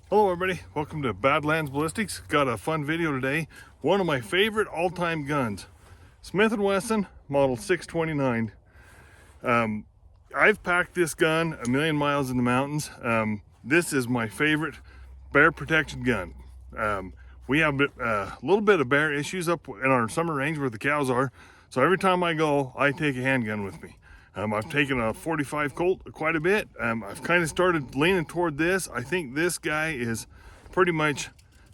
Hello everybody, welcome to Badlands Ballistics. Got a fun video today. One of my favorite all-time guns, Smith & Wesson Model 629. I've packed this gun a million miles in the mountains. This is my favorite bear protection gun. We have a little bit of bear issues up in our summer range where the cows are, so every time I go, I take a handgun with me. I've taken a 45 Colt quite a bit. I've kind of started leaning toward this. I think this guy is pretty much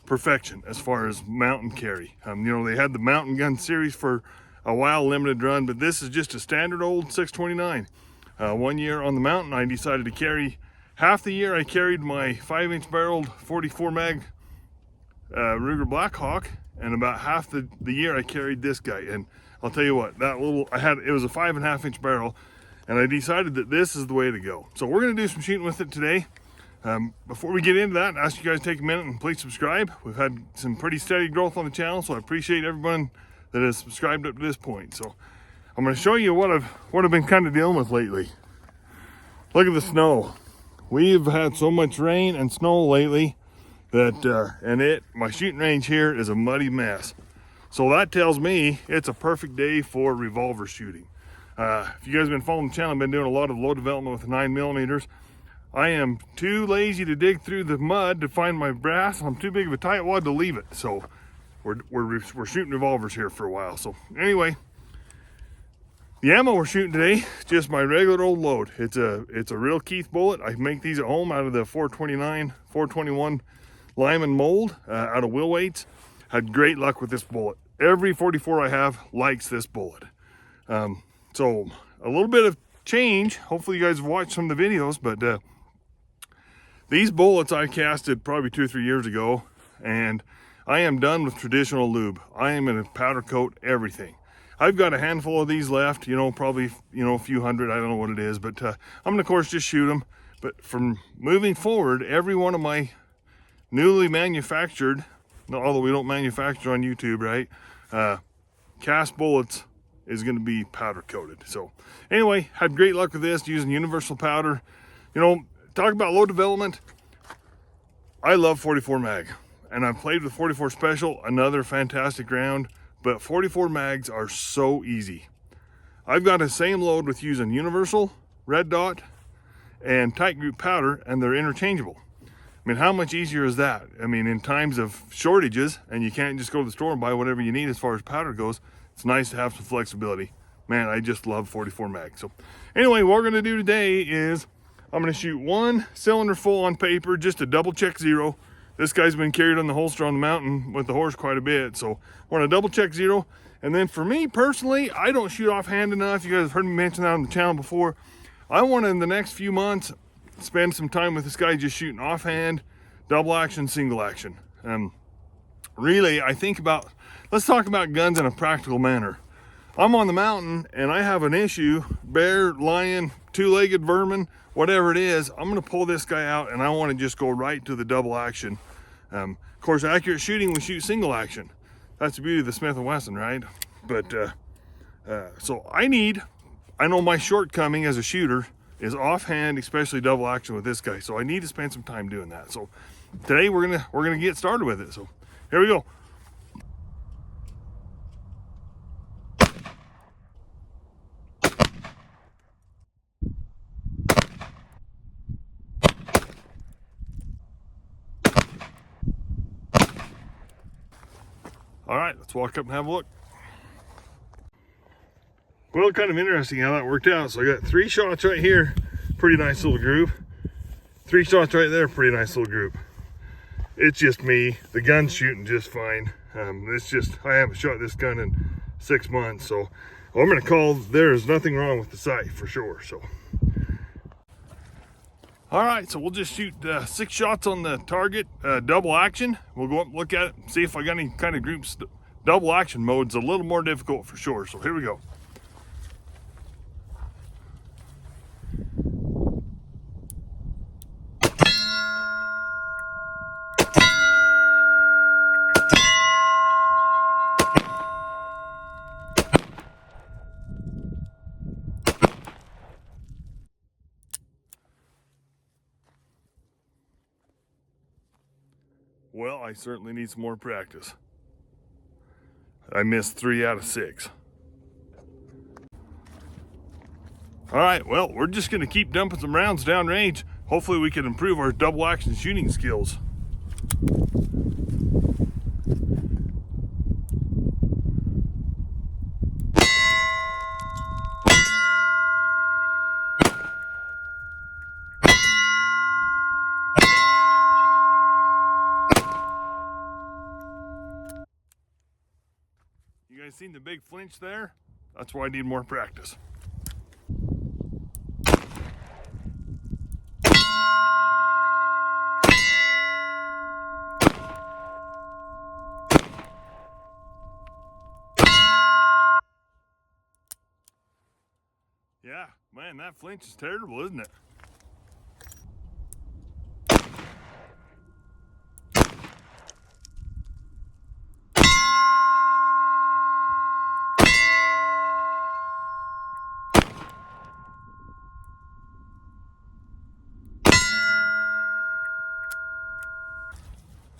perfection as far as mountain carry. You know, they had the mountain gun series for a while, limited run, but this is just a standard old 629. 1 year on the mountain, I decided to carry, half the year I carried my 5-inch barreled 44 mag Ruger Blackhawk, and about half the year I carried this guy. And I'll tell you what, that little, it was a 5.5-inch barrel, and I decided that this is the way to go. So we're gonna do some shooting with it today. Before we get into that, I ask you guys to take a minute and please subscribe. We've had some pretty steady growth on the channel, so I appreciate everyone that has subscribed up to this point. So I'm gonna show you what I've been kind of dealing with lately. Look at the snow. We've had so much rain and snow lately that, my shooting range here is a muddy mess. So that tells me it's a perfect day for revolver shooting. If you guys have been following the channel, I've been doing a lot of low development with 9mm. I am too lazy to dig through the mud to find my brass. I'm too big of a tightwad to leave it. So we're shooting revolvers here for a while. So anyway, the ammo we're shooting today, just my regular old load. It's a real Keith bullet. I make these at home out of the 429, 421 Lyman mold out of Will Waits. Had great luck with this bullet. Every 44 I have likes this bullet. So a little bit of change. Hopefully you guys have watched some of the videos, but these bullets I casted probably 2 or 3 years ago, and I am done with traditional lube. I am going to powder coat everything. I've got a handful of these left, probably, a few hundred, I don't know what it is, but I'm going to, of course, just shoot them. But from moving forward, every one of my newly manufactured, although we don't manufacture on YouTube, right, cast bullets is going to be powder coated. So anyway, had great luck with this using universal powder. Talk about low development. I love 44 mag, and I've played with 44 special, another fantastic round, but 44 mags are so easy. I've got the same load with using universal, red dot, and tight group powder, and they're interchangeable. I mean, how much easier is that? I mean, in times of shortages and you can't just go to the store and buy whatever you need as far as powder goes, it's nice to have some flexibility. Man, I just love 44 mag. So anyway, what we're gonna do today is I'm gonna shoot one cylinder full on paper, just to double check zero. This guy's been carried on the holster on the mountain with the horse quite a bit, so we're gonna double check zero. And then for me personally, I don't shoot offhand enough. You guys have heard me mention that on the channel before. I want to, in the next few months, spend some time with this guy just shooting offhand, double action, single action. Really, I think about, let's talk about guns in a practical manner. I'm on the mountain and I have an issue, bear, lion, two-legged vermin, whatever it is, I'm gonna pull this guy out and I wanna just go right to the double action. Of course, accurate shooting, we shoot single action. That's the beauty of the Smith & Wesson, right? But, so I know my shortcoming as a shooter is offhand, especially double action with this guy. So I need to spend some time doing that. So today we're gonna get started with it. So here we go. All right, let's walk up and have a look. Well, kind of interesting how that worked out. So I got 3 shots right here, pretty nice little group. 3 shots right there, pretty nice little group. It's just me. The gun's shooting just fine. It's just, I haven't shot this gun in 6 months. So I'm gonna call, there's nothing wrong with the sight for sure. So, all right, so we'll just shoot 6 shots on the target, double action. We'll go up and look at it, see if I got any kind of groups. Double action mode's a little more difficult for sure. So here we go. Well, I certainly need some more practice. I missed 3 out of 6. All right, well, we're just gonna keep dumping some rounds downrange. Hopefully we can improve our double action shooting skills. You guys seen the big flinch there? That's why I need more practice. Yeah, man, that flinch is terrible, isn't it?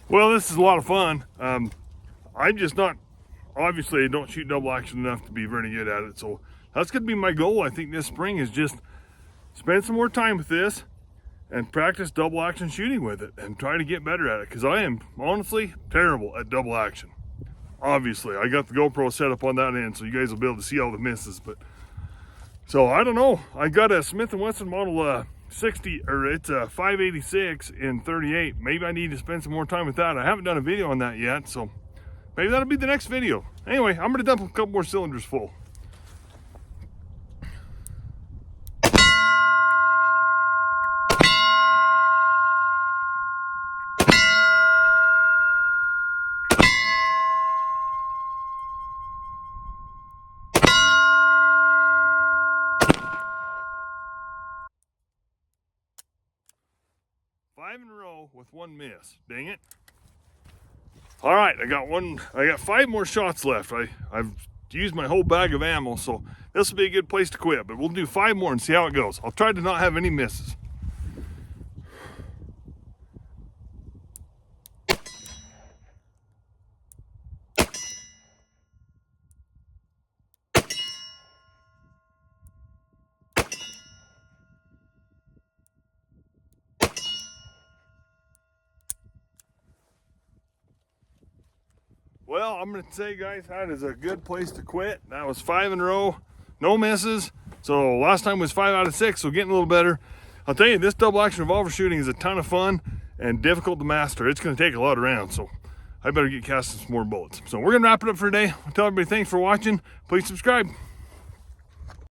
Well, this is a lot of fun. I'm just not, obviously I don't shoot double action enough to be very good at it. So that's gonna be my goal, I think, this spring, is just spend some more time with this and practice double action shooting with it and try to get better at it, because I am honestly terrible at double action. Obviously, I got the GoPro set up on that end, so you guys will be able to see all the misses. But so I don't know. I got a Smith & Wesson model 60, or it's a 586 in 38. Maybe I need to spend some more time with that. I haven't done a video on that yet, so maybe that'll be the next video. Anyway, I'm gonna dump a couple more cylinders full. Five in a row with one miss. Dang it. All right, I got 5 more shots left. I've used my whole bag of ammo, so this will be a good place to quit, but we'll do 5 more and see how it goes. I'll try to not have any misses. Well, I'm gonna say, guys, that is a good place to quit. That was 5 in a row, no misses. So last time was 5 out of 6, so getting a little better. I'll tell you, this double action revolver shooting is a ton of fun and difficult to master. It's gonna take a lot of rounds, so I better get casting some more bullets. So we're gonna wrap it up for today. I'll tell everybody thanks for watching. Please subscribe.